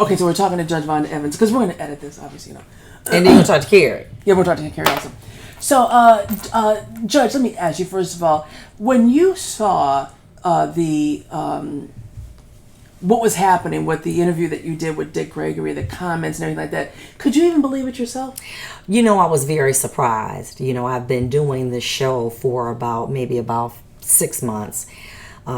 okay, so we're talking to Judge Vonda Evans because we're going to edit this, obviously, And then you'll talk to Carrie. Yeah, we're talking to Carrie also. So, Judge, let me ask you first of all, when you saw what was happening with the interview that you did with Dick Gregory, the comments and everything like that, could you even believe it yourself? I was very surprised. I've been doing this show for maybe about 6 months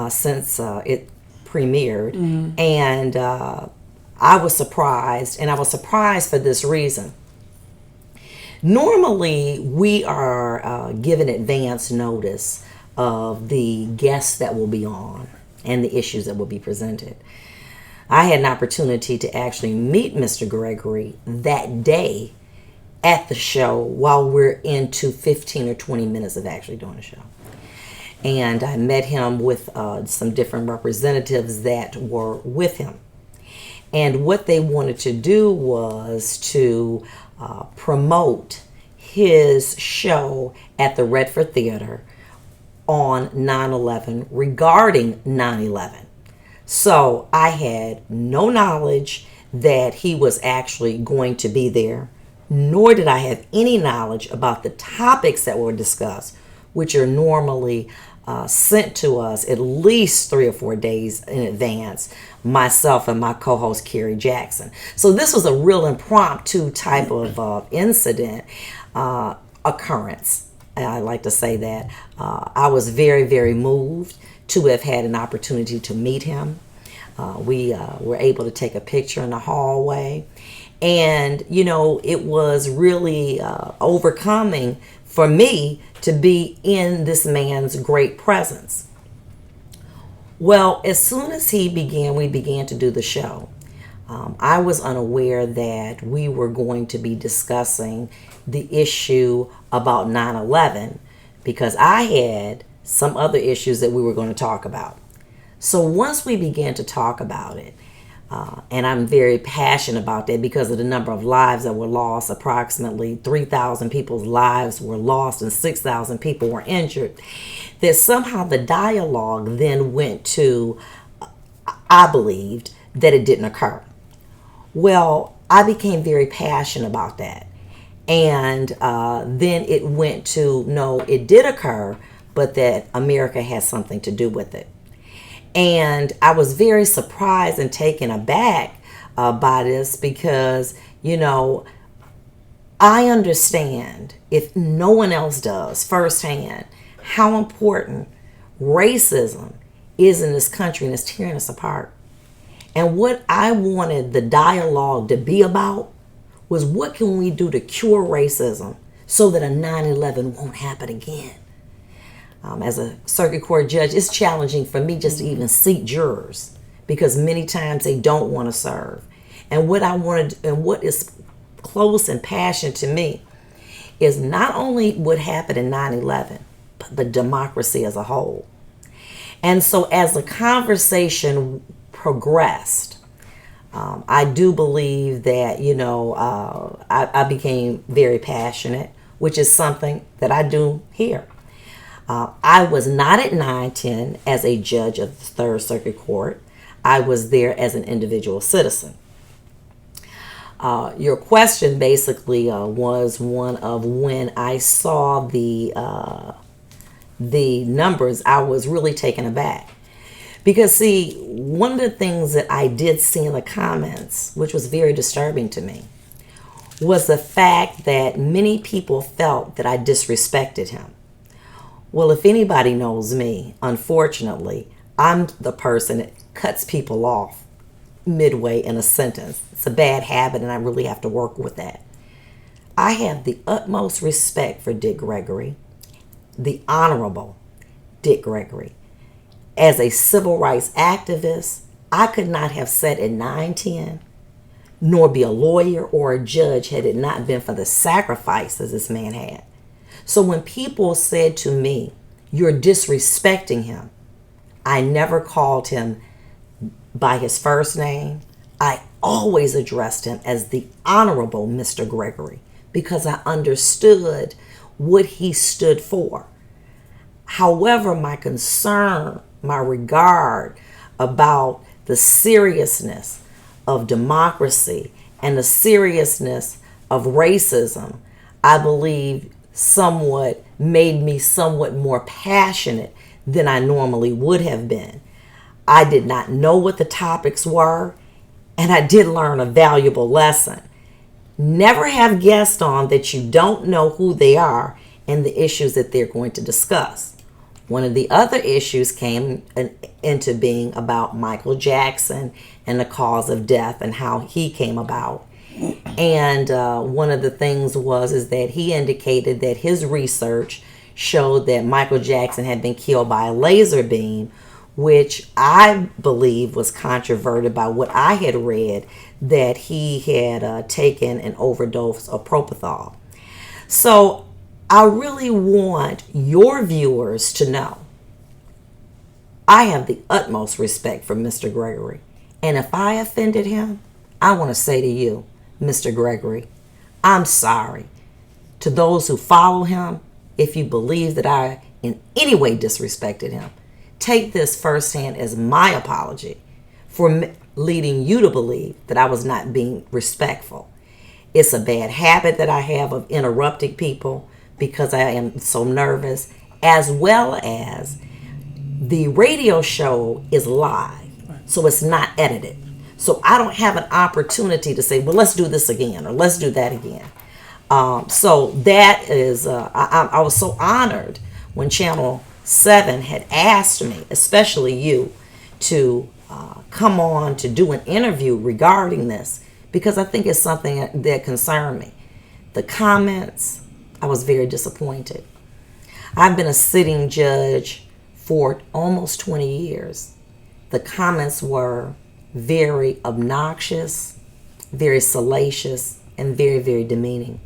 since it premiered. Mm-hmm. And I was surprised, and I was surprised for this reason. Normally, we are given advance notice of the guests that will be on and the issues that will be presented. I had an opportunity to actually meet Mr. Gregory that day at the show while we're into 15 or 20 minutes of actually doing the show. And I met him with some different representatives that were with him. And what they wanted to do was to promote his show at the Redford Theater on 9/11 regarding 9/11. So I had no knowledge that he was actually going to be there, nor did I have any knowledge about the topics that were discussed, which are normally sent to us at least 3 or 4 days in advance, myself and my co-host Carrie Jackson. So this was a real impromptu type of incident, occurrence. I like to say that. I was very, very moved to have had an opportunity to meet him. We were able to take a picture in the hallway. And, it was really overcoming for me to be in this man's great presence. Well, as soon as we began to do the show, I was unaware that we were going to be discussing the issue about 9/11 because I had some other issues that we were going to talk about. So once we began to talk about it, and I'm very passionate about that because of the number of lives that were lost. Approximately 3,000 people's lives were lost and 6,000 people were injured. That somehow the dialogue then went to, I believed, that it didn't occur. Well, I became very passionate about that. And then it went to, no, it did occur, but that America has something to do with it. And I was very surprised and taken aback by this because, I understand, if no one else does firsthand, how important racism is in this country and it's tearing us apart. And what I wanted the dialogue to be about was what can we do to cure racism so that a 9/11 won't happen again. As a circuit court judge, it's challenging for me just to even seat jurors because many times they don't want to serve. And what I wanted, and what is close and passionate to me, is not only what happened in 9/11, but the democracy as a whole. And so as the conversation progressed, I do believe that, I became very passionate, which is something that I do here. I was not at 9/10 as a judge of the Third Circuit Court. I was there as an individual citizen. Your question basically was one of when I saw the numbers, I was really taken aback. Because, see, one of the things that I did see in the comments, which was very disturbing to me, was the fact that many people felt that I disrespected him. Well, if anybody knows me, unfortunately, I'm the person that cuts people off midway in a sentence. It's a bad habit, and I really have to work with that. I have the utmost respect for Dick Gregory, the Honorable Dick Gregory. As a civil rights activist, I could not have sat at 9/10, nor be a lawyer or a judge had it not been for the sacrifices this man had. So when people said to me, "You're disrespecting him," I never called him by his first name. I always addressed him as the Honorable Mr. Gregory because I understood what he stood for. However, my concern, my regard about the seriousness of democracy and the seriousness of racism, I believe somewhat made me somewhat more passionate than I normally would have been. I did not know what the topics were, and I did learn a valuable lesson. Never have guests on that you don't know who they are and the issues that they're going to discuss. One of the other issues came into being about Michael Jackson and the cause of death and how he came about. And one of the things is that he indicated that his research showed that Michael Jackson had been killed by a laser beam, which I believe was controverted by what I had read, that he had taken an overdose of propofol. So I really want your viewers to know I have the utmost respect for Mr. Gregory. And if I offended him, I want to say to you, Mr. Gregory, I'm sorry. To those who follow him, if you believe that I in any way disrespected him, take this firsthand as my apology for leading you to believe that I was not being respectful. It's a bad habit that I have of interrupting people because I am so nervous, as well as the radio show is live, so it's not edited. So I don't have an opportunity to say, well, let's do this again or let's do that again. So that is, I was so honored when Channel 7 had asked me, especially you, to come on to do an interview regarding this, because I think it's something that concerned me. The comments, I was very disappointed. I've been a sitting judge for almost 20 years. The comments were very obnoxious, very salacious, and very, very demeaning.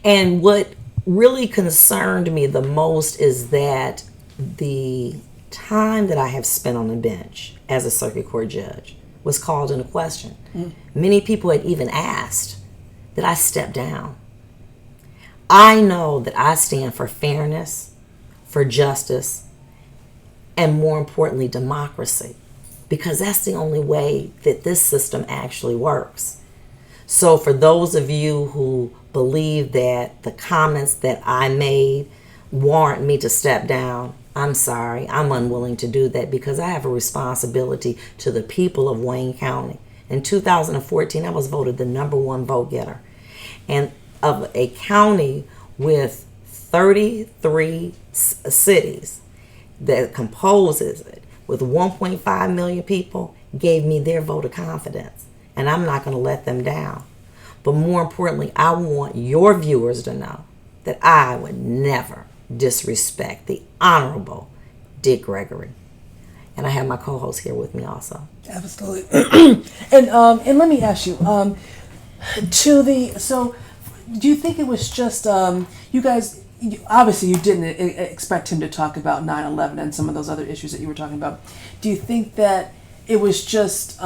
And what really concerned me the most is that the time that I have spent on the bench as a circuit court judge was called into question. Many people had even asked that I step down. I know that I stand for fairness, for justice, and more importantly, democracy, because that's the only way that this system actually works. So for those of you who believe that the comments that I made warrant me to step down, I'm sorry, I'm unwilling to do that because I have a responsibility to the people of Wayne County. In 2014, I was voted the #1 vote getter. And of a county with 33 cities that composes it, with 1.5 million people, gave me their vote of confidence. And I'm not going to let them down. But more importantly, I want your viewers to know that I would never disrespect the Honorable Dick Gregory. And I have my co-host here with me also. Absolutely. And let me ask you, so do you think it was just, you guys, obviously you didn't expect him to talk about 9/11 and some of those other issues that you were talking about. Do you think that it was just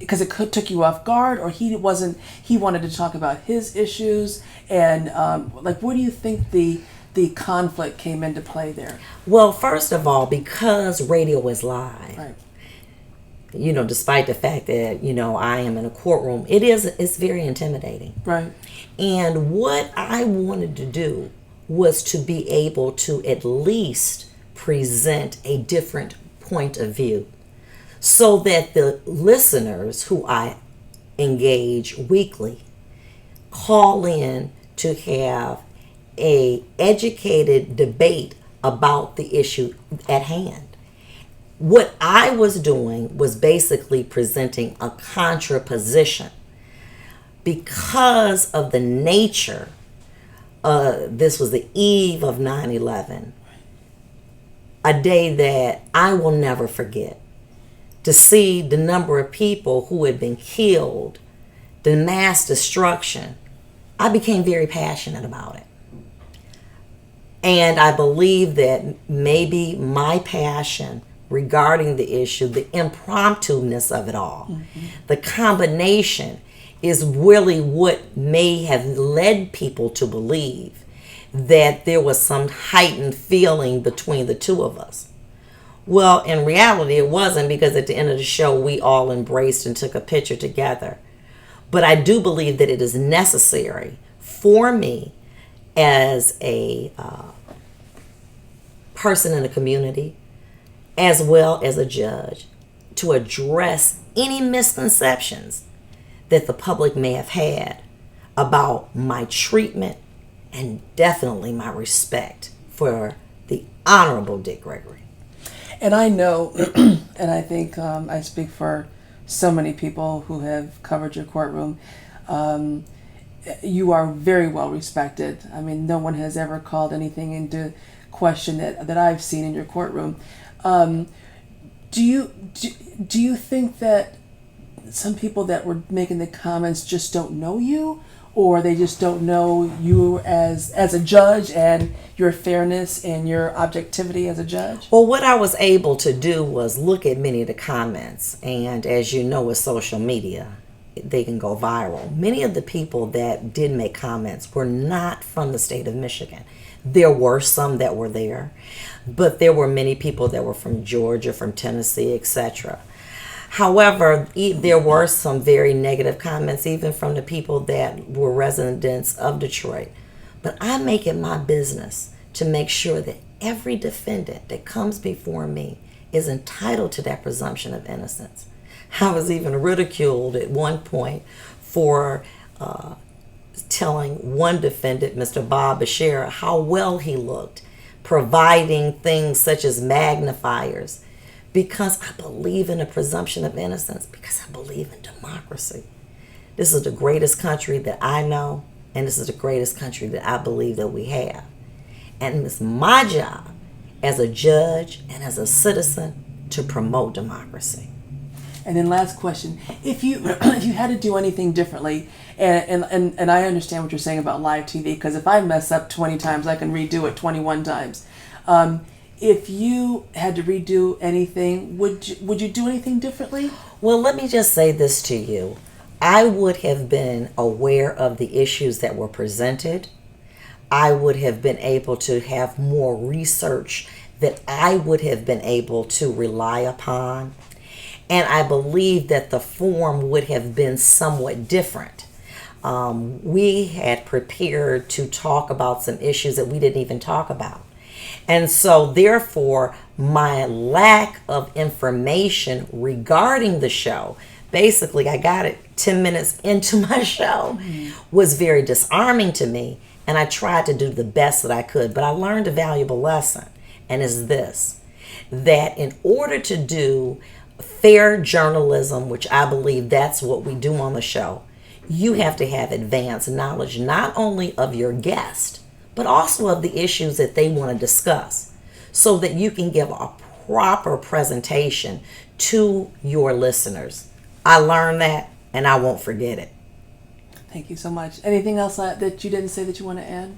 because it took you off guard, or he wanted to talk about his issues, and where do you think the conflict came into play there? Well, first of all, because radio is live, Right. Despite the fact that, I am in a courtroom, it's very intimidating. Right. And what I wanted to do was to be able to at least present a different point of view so that the listeners who I engage weekly call in to have a educated debate about the issue at hand. What I was doing was basically presenting a contraposition because of the nature. This was the eve of 9/11, a day that I will never forget. To see the number of people who had been killed, the mass destruction, I became very passionate about it. And I believe that maybe my passion regarding the issue, the impromptu-ness of it all, the combination is really what may have led people to believe that there was some heightened feeling between the two of us. Well, in reality, it wasn't, because at the end of the show, we all embraced and took a picture together. But I do believe that it is necessary for me as a person in the community, as well as a judge, to address any misconceptions that the public may have had about my treatment and definitely my respect for the Honorable Dick Gregory. And I know, and I think I speak for so many people who have covered your courtroom, you are very well respected. I mean, no one has ever called anything into question that I've seen in your courtroom. Do you think that some people that were making the comments just don't know you, or they just don't know you as a judge and your fairness and your objectivity as a judge? Well, what I was able to do was look at many of the comments, and as you know, with social media, they can go viral. Many of the people that did make comments were not from the state of Michigan. There were some that were there, but there were many people that were from Georgia, from Tennessee, etc. However, there were some very negative comments, even from the people that were residents of Detroit. But I make it my business to make sure that every defendant that comes before me is entitled to that presumption of innocence. I was even ridiculed at one point for telling one defendant, Mr. Bob Bashir, how well he looked, providing things such as magnifiers, because I believe in the presumption of innocence, because I believe in democracy. This is the greatest country that I know, and this is the greatest country that I believe that we have. And it's my job as a judge and as a citizen to promote democracy. And then last question, if you if you had to do anything differently, and I understand what you're saying about live TV, because if I mess up 20 times, I can redo it 21 times. If you had to redo anything, would you do anything differently? Well, let me just say this to you. I would have been aware of the issues that were presented. I would have been able to have more research that I would have been able to rely upon. And I believe that the form would have been somewhat different. We had prepared to talk about some issues that we didn't even talk about. And so therefore, my lack of information regarding the show, basically I got it 10 minutes into my show, was very disarming to me. And I tried to do the best that I could. But I learned a valuable lesson, and it's this, that in order to do fair journalism, which I believe that's what we do on the show, you have to have advanced knowledge not only of your guest, but also of the issues that they want to discuss, so that you can give a proper presentation to your listeners. I learned that, and I won't forget it. Thank you so much. Anything else that you didn't say that you want to add?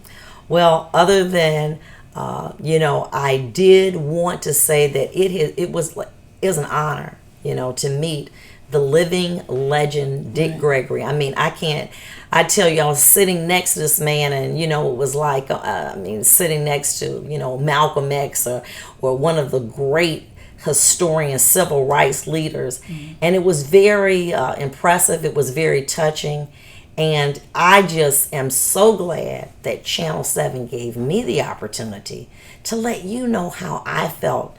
Well, other than, I did want to say that it was an honor, to meet the living legend, Dick Gregory. I mean, I tell you, I was sitting next to this man, and, it was like, sitting next to, Malcolm X or one of the great historian, civil rights leaders. And it was very impressive. It was very touching. And I just am so glad that Channel 7 gave me the opportunity to let you know how I felt,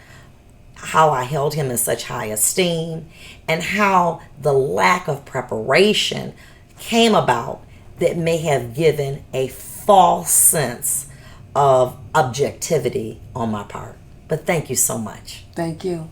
how I held him in such high esteem, and how the lack of preparation came about that may have given a false sense of objectivity on my part. But thank you so much. Thank you.